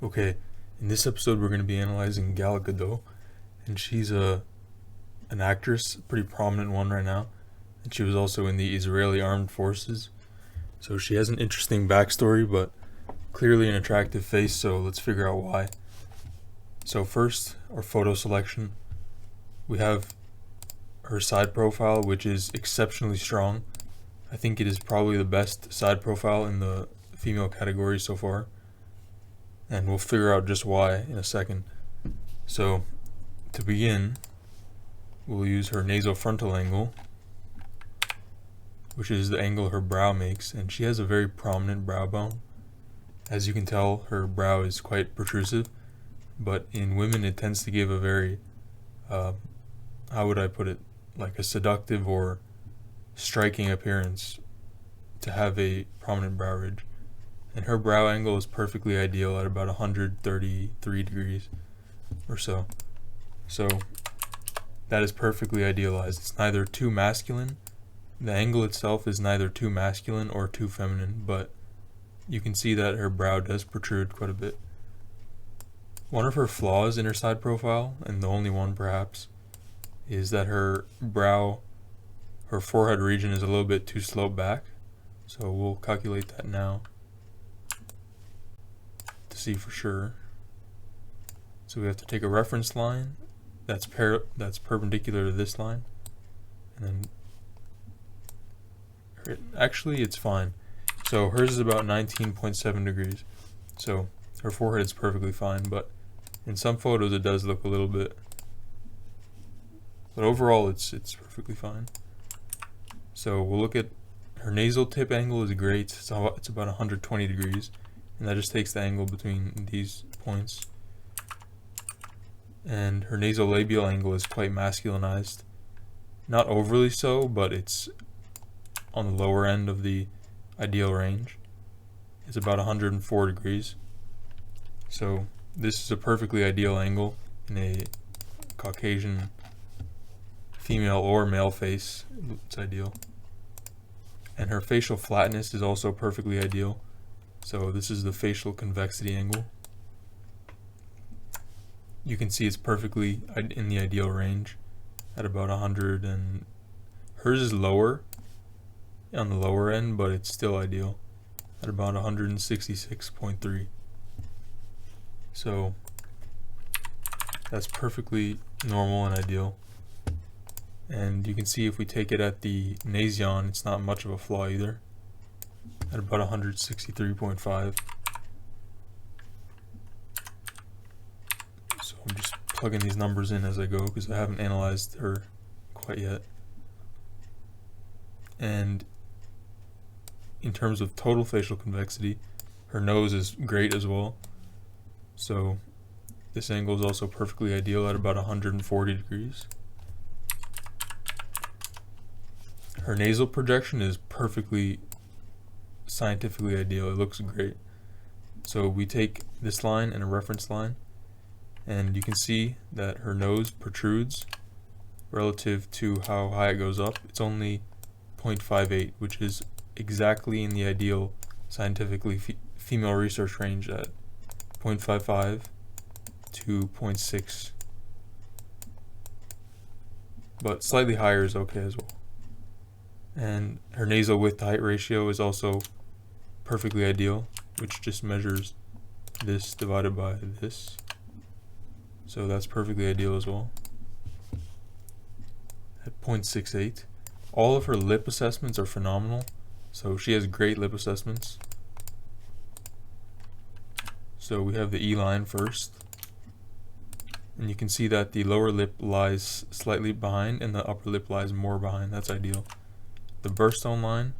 Okay, in this episode we're going to be analyzing Gadot, and she's an actress, a pretty prominent one right now, and she was also in the Israeli Armed Forces. So she has an interesting backstory, but clearly an attractive face, so let's figure out why. So first, our photo selection. We have her side profile, which is exceptionally strong. I think it is probably the best side profile in the female category so far. And we'll figure out just why in a second. So, to begin, we'll use her nasofrontal angle, which is the angle her brow makes, and she has a very prominent brow bone. As you can tell, her brow is quite protrusive, but in women it tends to give a very, how would I put it, like a seductive or striking appearance to have a prominent brow ridge. And her brow angle is perfectly ideal at about 133 degrees or so. So that is perfectly idealized. It's neither too masculine. The angle itself is neither too masculine or too feminine, but you can see that her brow does protrude quite a bit. One of her flaws in her side profile, and the only one perhaps, is that her forehead region is a little bit too sloped back. So we'll calculate that now to see for sure. So we have to take a reference line that's perpendicular to this line, and then actually it's fine. So hers is about 19.7 degrees. So her forehead is perfectly fine, but in some photos it does look a little bit, but overall it's perfectly fine. So we'll look at her nasal tip angle is great. It's about 120 degrees. And that just takes the angle between these points. And her nasolabial angle is quite masculinized. Not overly so, but it's on the lower end of the ideal range. It's about 104 degrees. So this is a perfectly ideal angle in a Caucasian female or male face. It's ideal. And her facial flatness is also perfectly ideal. So this is the facial convexity angle. You can see it's perfectly in the ideal range at about 100, and hers is lower on the lower end, but it's still ideal at about 166.3. So that's perfectly normal and ideal. And you can see if we take it at the nasion, it's not much of a flaw either, at about 163.5. So I'm just plugging these numbers in as I go because I haven't analyzed her quite yet. And in terms of total facial convexity, her nose is great as well. So this angle is also perfectly ideal at about 140 degrees. Her nasal projection is perfectly scientifically ideal. It looks great. So we take this line and a reference line, and you can see that her nose protrudes relative to how high it goes up. It's only 0.58, which is exactly in the ideal scientifically female research range at 0.55 to 0.6. But slightly higher is okay as well. And her nasal width to height ratio is also perfectly ideal, which just measures this divided by this. So that's perfectly ideal as well at 0.68. All of her lip assessments are phenomenal. So she has great lip assessments. So we have the E line first. And you can see that the lower lip lies slightly behind and the upper lip lies more behind. That's ideal. The birthstone line,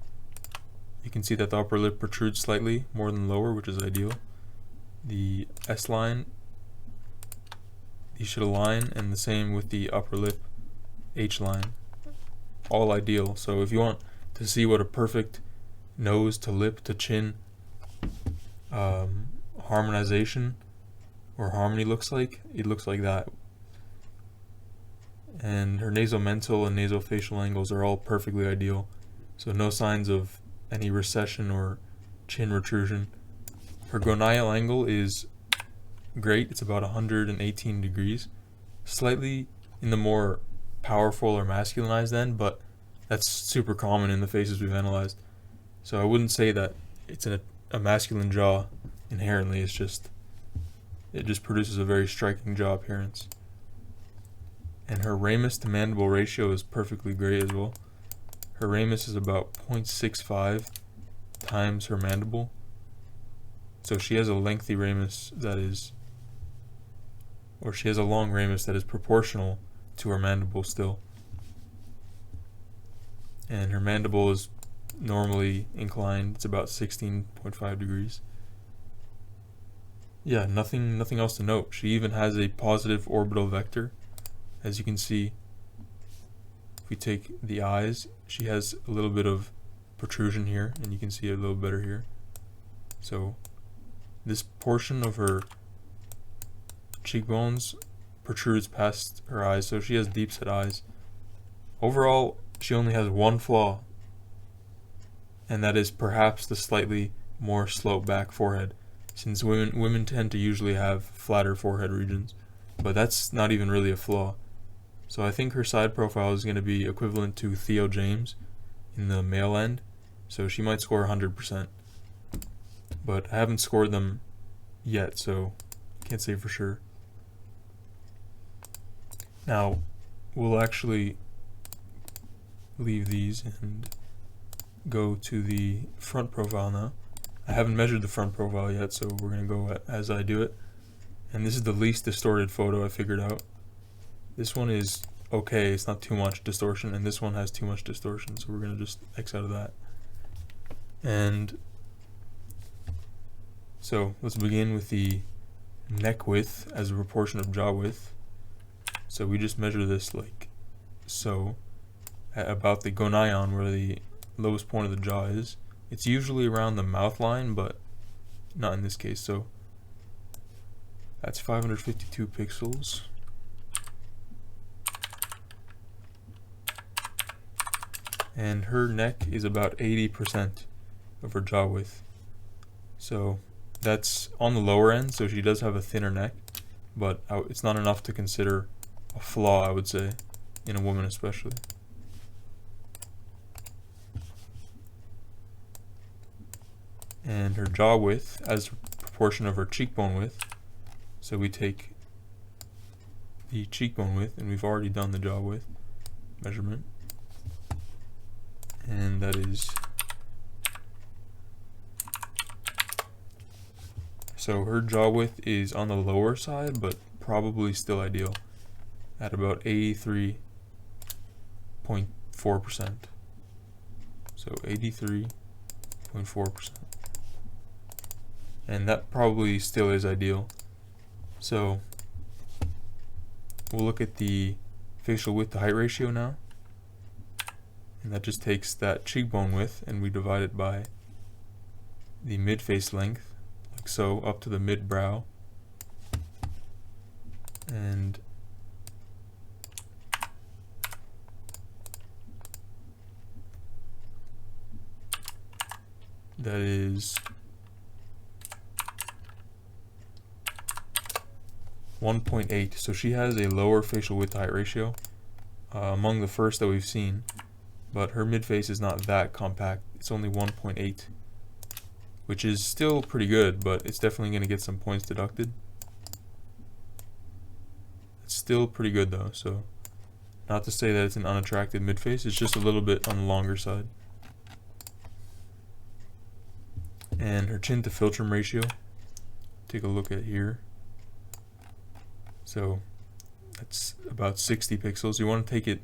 you can see that the upper lip protrudes slightly more than the lower, which is ideal. The S line, these should align, and the same with the upper lip H line. All ideal. So if you want to see what a perfect nose to lip to chin harmonization or harmony looks like, it looks like that. And her nasomental and nasofacial angles are all perfectly ideal. So no signs of any recession or chin protrusion. Her gonal angle is great. It's about 118 degrees, slightly in the more powerful or masculinized end, but that's super common in the faces we've analyzed. So I wouldn't say that it's a masculine jaw inherently. It just produces a very striking jaw appearance. And her ramus to mandible ratio is perfectly great as well. Her ramus is about 0.65 times her mandible. So she has a lengthy ramus she has a long ramus that is proportional to her mandible still. And her mandible is normally inclined. It's about 16.5 degrees. Yeah, nothing else to note. She even has a positive orbital vector. As you can see, if we take the eyes, she has a little bit of protrusion here, and you can see it a little better here. So this portion of her cheekbones protrudes past her eyes, so she has deep set eyes. Overall, she only has one flaw, and that is perhaps the slightly more sloped back forehead, since women tend to usually have flatter forehead regions, but that's not even really a flaw. So I think her side profile is going to be equivalent to Theo James in the male end, so she might score 100%. But I haven't scored them yet, so can't say for sure. Now, we'll actually leave these and go to the front profile now. I haven't measured the front profile yet, so we're going to go as I do it. And this is the least distorted photo I figured out. This one is okay, it's not too much distortion, and this one has too much distortion, so we're going to just X out of that. And so let's begin with the neck width as a proportion of jaw width. So we just measure this like so, at about the gonaion, where the lowest point of the jaw is. It's usually around the mouth line, but not in this case. So that's 552 pixels. And her neck is about 80% of her jaw width. So that's on the lower end, so she does have a thinner neck, but it's not enough to consider a flaw, I would say, in a woman especially. And her jaw width as a proportion of her cheekbone width. So we take the cheekbone width, and we've already done the jaw width measurement. And that is, so her jaw width is on the lower side, but probably still ideal at about 83.4%. So 83.4%. And that probably still is ideal. So we'll look at the facial width to height ratio now. And that just takes that cheekbone width and we divide it by the mid-face length, like so, up to the mid-brow. And that is 1.8. So she has a lower facial width to height ratio among the first that we've seen. But her mid-face is not that compact. It's only 1.8, which is still pretty good, but it's definitely going to get some points deducted. It's still pretty good though, so not to say that it's an unattractive mid-face, it's just a little bit on the longer side. And her chin to philtrum ratio, take a look at here. So that's about 60 pixels. You want to take it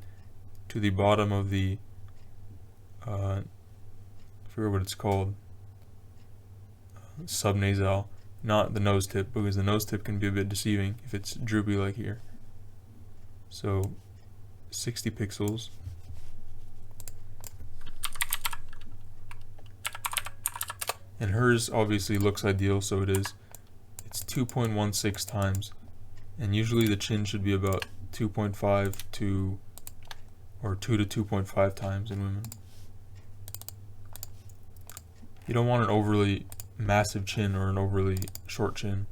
to the bottom of the I forget what it's called, subnasal, not the nose tip, because the nose tip can be a bit deceiving if it's droopy like here. So 60 pixels. And hers obviously looks ideal, so it is. It's 2.16 times, and usually the chin should be about 2.5 to, or 2 to 2.5 times in women. You don't want an overly massive chin or an overly short chin.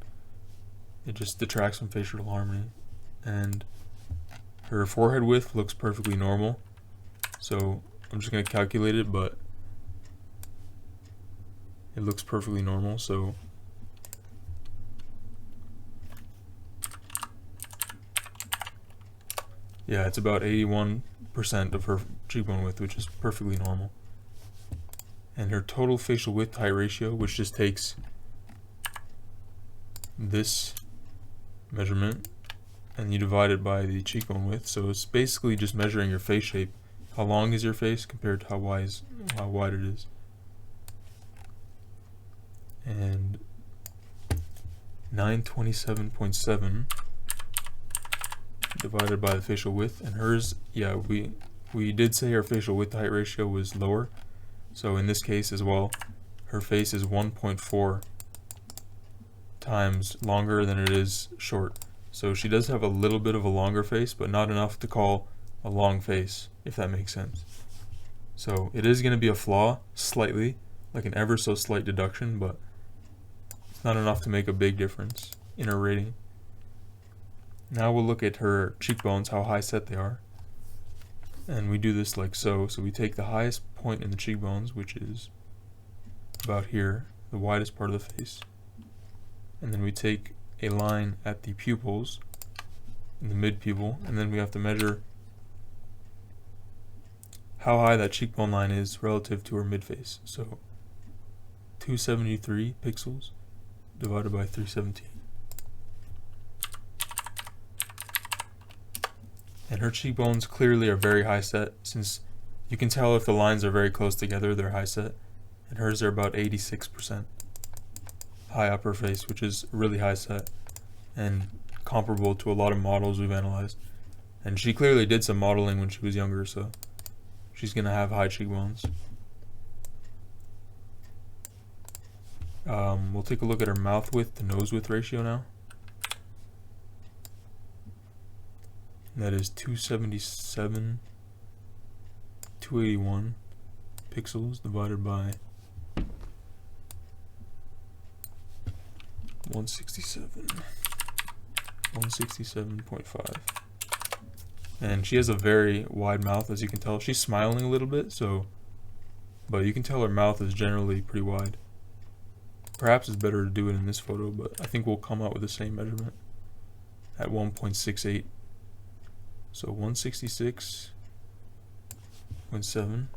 it just detracts from facial harmony. And her forehead width looks perfectly normal, so I'm just going to calculate it, but it looks perfectly normal. So yeah, it's about 81% of her cheekbone width, which is perfectly normal. And her total facial width height ratio, which just takes this measurement and you divide it by the cheekbone width. So it's basically just measuring your face shape. How long is your face compared to how wide it is. And 927.7 divided by the facial width, and hers, yeah, we did say her facial width to height ratio was lower, so in this case as well, her face is 1.4 times longer than it is short. So she does have a little bit of a longer face, but not enough to call a long face, if that makes sense. So it is going to be a flaw, slightly, like an ever so slight deduction, but it's not enough to make a big difference in her rating. Now we'll look at her cheekbones, how high set they are. And we do this like so. So we take the highest point in the cheekbones, which is about here, the widest part of the face. And then we take a line at the pupils, in the mid pupil, and then we have to measure how high that cheekbone line is relative to her mid face. So 273 pixels divided by 317. And her cheekbones clearly are very high set, since you can tell if the lines are very close together, they're high set. And hers are about 86% high upper face, which is really high set and comparable to a lot of models we've analyzed. And she clearly did some modeling when she was younger, so she's gonna have high cheekbones. We'll take a look at her mouth width to nose width ratio now. That is 281 pixels divided by 167.5. And she has a very wide mouth, as you can tell. She's smiling a little bit, but you can tell her mouth is generally pretty wide. Perhaps it's better to do it in this photo, but I think we'll come out with the same measurement at 1.68. So 166.7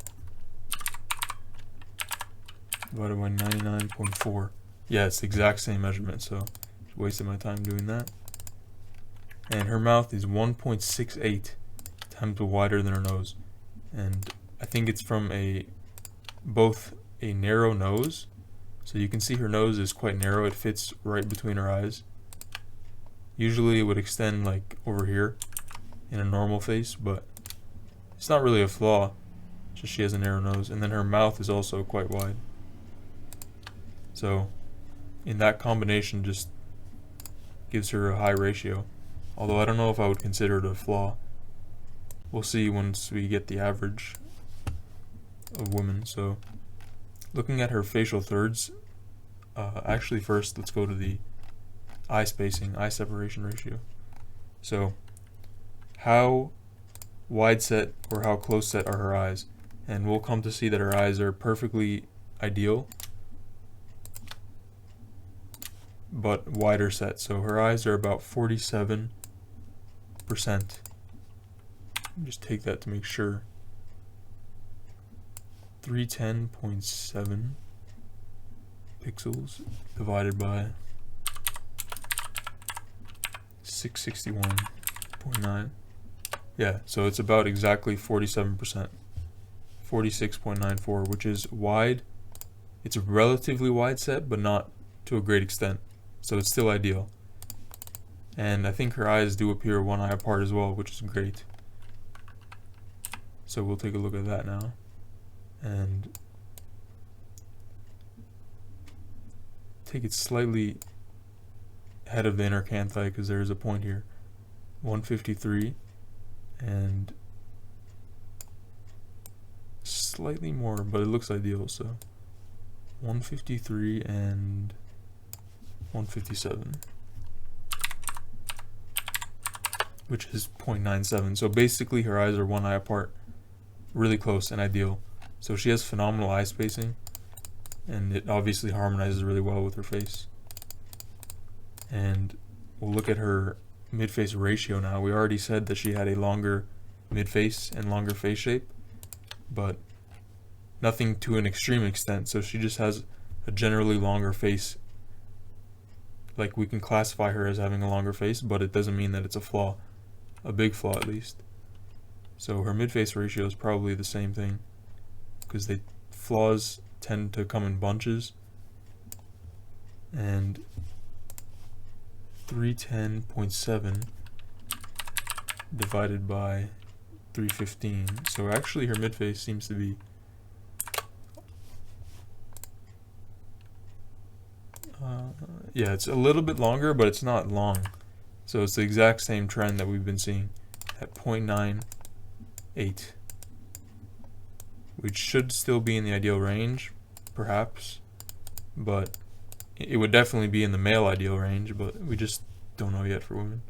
divided by 99.4. Yeah, it's the exact same measurement, so just wasted my time doing that. And her mouth is 1.68 times wider than her nose. And I think it's from both a narrow nose, so you can see her nose is quite narrow, it fits right between her eyes. Usually it would extend like over here in a normal face, but it's not really a flaw, just she has a narrow nose. And then her mouth is also quite wide. So in that combination just gives her a high ratio, although I don't know if I would consider it a flaw. We'll see once we get the average of women. So looking at her facial thirds, actually first let's go to the eye spacing, eye separation ratio. So how wide set or how close set are her eyes? And we'll come to see that her eyes are perfectly ideal, but wider set. So her eyes are about 47%. Just take that to make sure. 310.7 pixels divided by 661.9. Yeah, so it's about exactly 47%. 46.94, which is wide. It's a relatively wide set, but not to a great extent. So it's still ideal. And I think her eyes do appear one eye apart as well, which is great. So we'll take a look at that now. And take it slightly ahead of the inner canthi because there is a point here. 153 and slightly more, but it looks ideal. So 153 and 157. which is 0.97. So basically her eyes are one eye apart, really close and ideal. So she has phenomenal eye spacing, and it obviously harmonizes really well with her face. And we'll look at her mid-face ratio now. We already said that she had a longer mid-face and longer face shape, but nothing to an extreme extent. So she just has a generally longer face. Like, we can classify her as having a longer face, but it doesn't mean that it's a flaw, a big flaw at least. So her mid-face ratio is probably the same thing, because flaws tend to come in bunches. And 310.7 divided by 315. So actually her mid-face seems to be yeah, it's a little bit longer, but it's not long. So it's the exact same trend that we've been seeing at 0.98, which should still be in the ideal range, perhaps, but it would definitely be in the male ideal range, but we just don't know yet for women.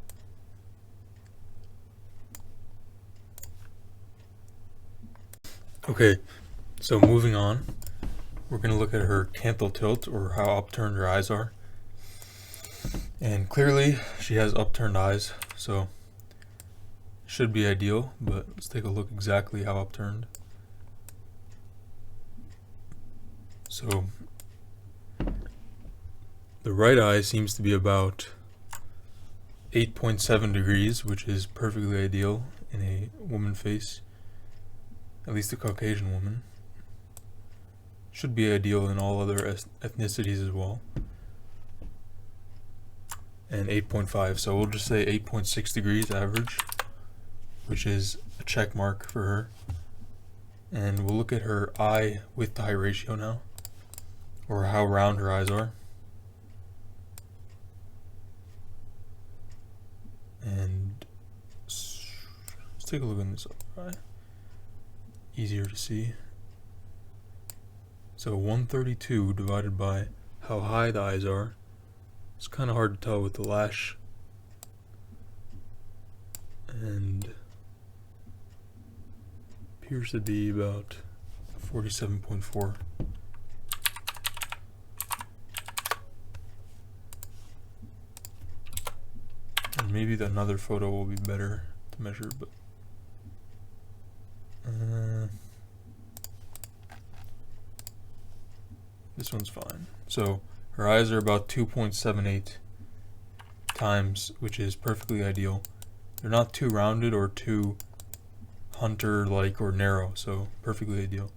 Okay, so moving on, we're going to look at her canthal tilt, or how upturned her eyes are. And clearly she has upturned eyes, so should be ideal, but let's take a look exactly how upturned. So the right eye seems to be about 8.7 degrees, which is perfectly ideal in a woman face, at least a Caucasian woman. Should be ideal in all other ethnicities as well. And 8.5, so we'll just say 8.6 degrees average, which is a check mark for her. And we'll look at her eye width to height ratio now, or how round her eyes are. And let's take a look in this other eye. Easier to see. So 132 divided by how high the eyes are. It's kind of hard to tell with the lash. And appears to be about 47.4. And maybe another photo will be better to measure, but this one's fine. So her eyes are about 2.78 times, which is perfectly ideal. They're not too rounded or too hunter-like or narrow, so perfectly ideal.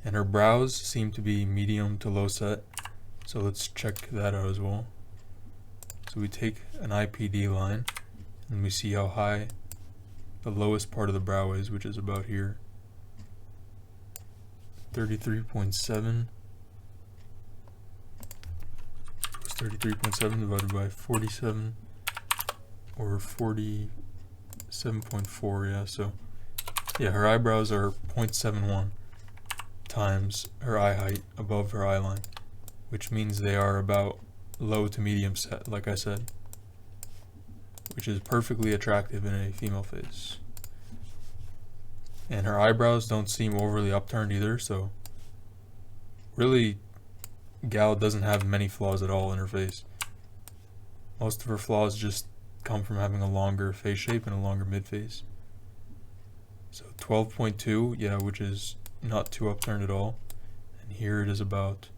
And her brows seem to be medium to low set, so let's check that out as well. So we take an IPD line, and we see how high the lowest part of the brow is, which is about here. 33.7. 33.7 divided by 47, or 47.4, yeah, so yeah, her eyebrows are 0.71 times her eye height above her eye line, which means they are about low to medium set, like I said, which is perfectly attractive in a female face. And her eyebrows don't seem overly upturned either, so really gal doesn't have many flaws at all in her face. Most of her flaws just come from having a longer face shape and a longer mid-face. So 12.2, yeah, which is not too upturned at all. And here it is about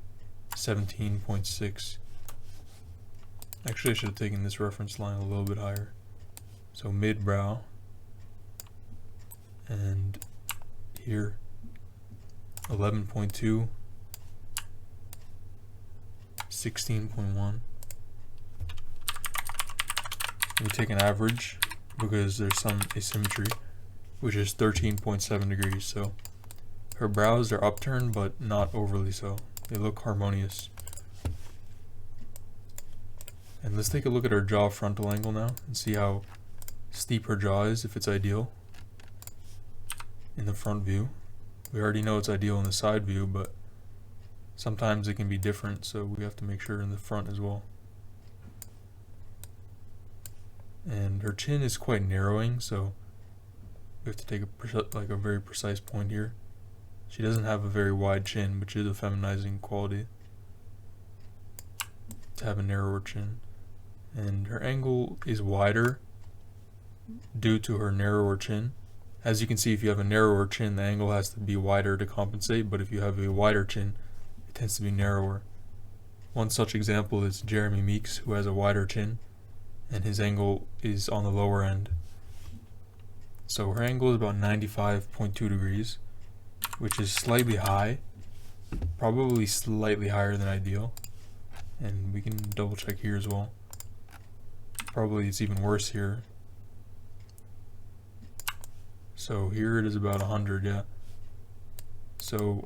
17.6. Actually, I should have taken this reference line a little bit higher. So mid-brow. And here, 11.2. 16.1. We take an average because there's some asymmetry, which is 13.7 degrees. So her brows are upturned, but not overly so. They look harmonious. And let's take a look at her jaw frontal angle now and see how steep her jaw is, if it's ideal in the front view. We already know it's ideal in the side view, but sometimes it can be different, so we have to make sure in the front as well. and her chin is quite narrowing, so we have to take a very precise point here. She doesn't have a very wide chin, which is a feminizing quality, to have a narrower chin. And her angle is wider due to her narrower chin. As you can see, if you have a narrower chin, the angle has to be wider to compensate, but if you have a wider chin, it tends to be narrower. One such example is Jeremy Meeks, who has a wider chin, and his angle is on the lower end. So her angle is about 95.2 degrees, which is slightly high, probably slightly higher than ideal. And we can double check here as well. Probably it's even worse here. So here it is about 100, yeah. So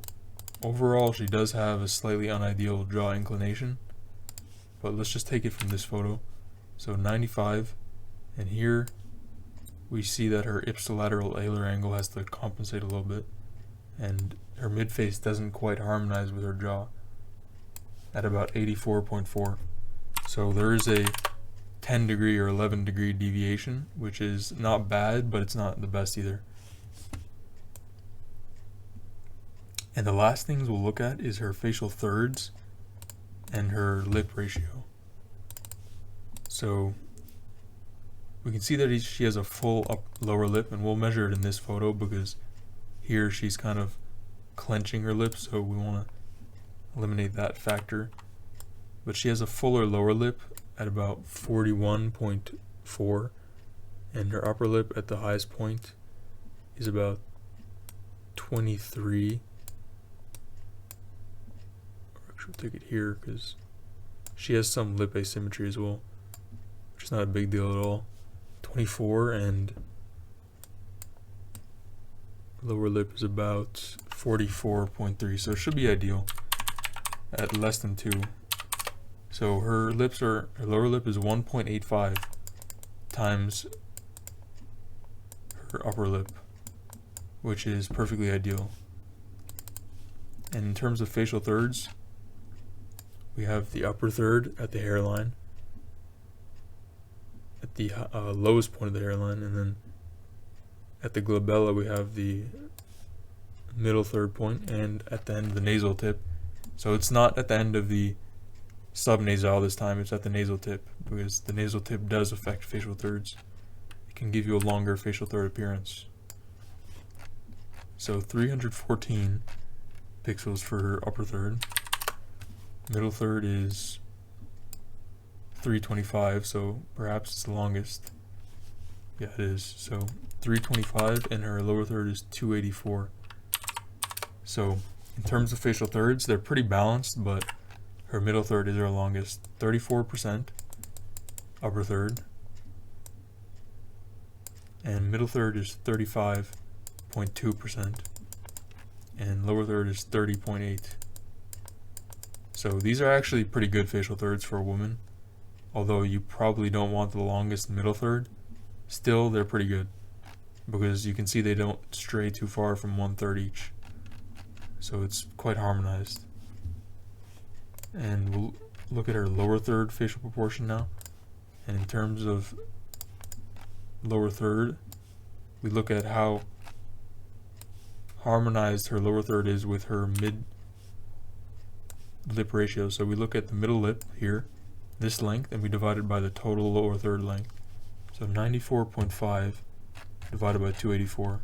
overall she does have a slightly unideal jaw inclination, but let's just take it from this photo. So 95, and here we see that her ipsilateral alar angle has to compensate a little bit, and her midface doesn't quite harmonize with her jaw at about 84.4. So there is a 10 degree or 11 degree deviation, which is not bad, but it's not the best either. And the last things we'll look at is her facial thirds and her lip ratio. So we can see that she has a full lower lip, and we'll measure it in this photo because here she's kind of clenching her lips, so we want to eliminate that factor. But she has a fuller lower lip at about 41.4, and her upper lip at the highest point is about 23. Actually, we'll take it here because she has some lip asymmetry as well, which is not a big deal at all. 24, and lower lip is about 44.3, so it should be ideal at less than 2. So her lower lip is 1.85 times her upper lip, which is perfectly ideal. And in terms of facial thirds, we have the upper third at the hairline, at the lowest point of the hairline, and then at the glabella we have the middle third point, and at the end of the nasal tip. So it's not at the end of the subnasal this time, it's at the nasal tip, because the nasal tip does affect facial thirds. It can give you a longer facial third appearance. So 314 pixels for her upper third. Middle third is 325, so perhaps it's the longest. Yeah, it is. So 325, and her lower third is 284. So in terms of facial thirds, they're pretty balanced, but her middle third is her longest. 34% upper third, and middle third is 35.2%, and lower third is 30.8. So these are actually pretty good facial thirds for a woman, although you probably don't want the longest middle third. Still, they're pretty good because you can see they don't stray too far from 1/3 each, so it's quite harmonized. And we'll look at her lower third facial proportion now. And in terms of lower third, we look at how harmonized her lower third is with her mid lip ratio. So we look at the middle lip here, this length, and we divide it by the total lower third length. So 94.5 divided by 284.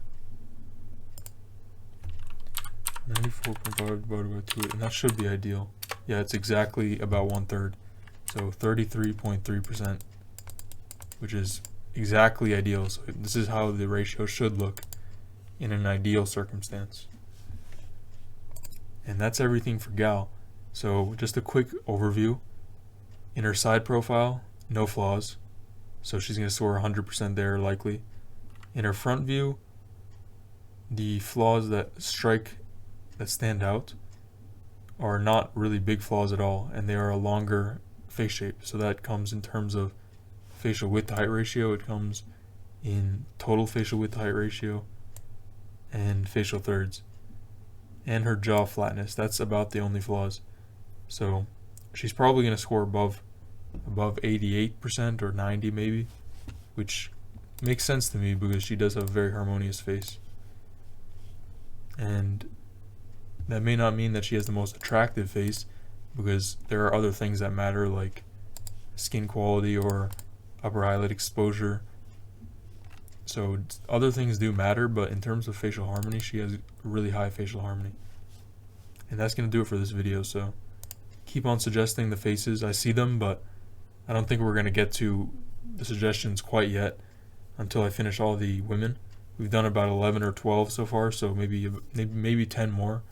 94.5 divided by 2, and that should be ideal. Yeah, it's exactly about 1/3. So 33.3%, which is exactly ideal. So this is how the ratio should look in an ideal circumstance. And that's everything for Gal. So just a quick overview. In her side profile, no flaws. So she's going to score 100% there likely. In her front view, the flaws that stand out are not really big flaws at all, and they are a longer face shape. So that comes in terms of facial width to height ratio, it comes in total facial width to height ratio, and facial thirds. And her jaw flatness, that's about the only flaws. So she's probably going to score above 88% or 90 maybe. which makes sense to me because she does have a very harmonious face. And that may not mean that she has the most attractive face, because there are other things that matter, like skin quality or upper eyelid exposure. So other things do matter, but in terms of facial harmony, she has really high facial harmony. And that's going to do it for this video, so keep on suggesting the faces. I see them, but I don't think we're going to get to the suggestions quite yet until I finish all the women. We've done about 11 or 12 so far, so maybe 10 more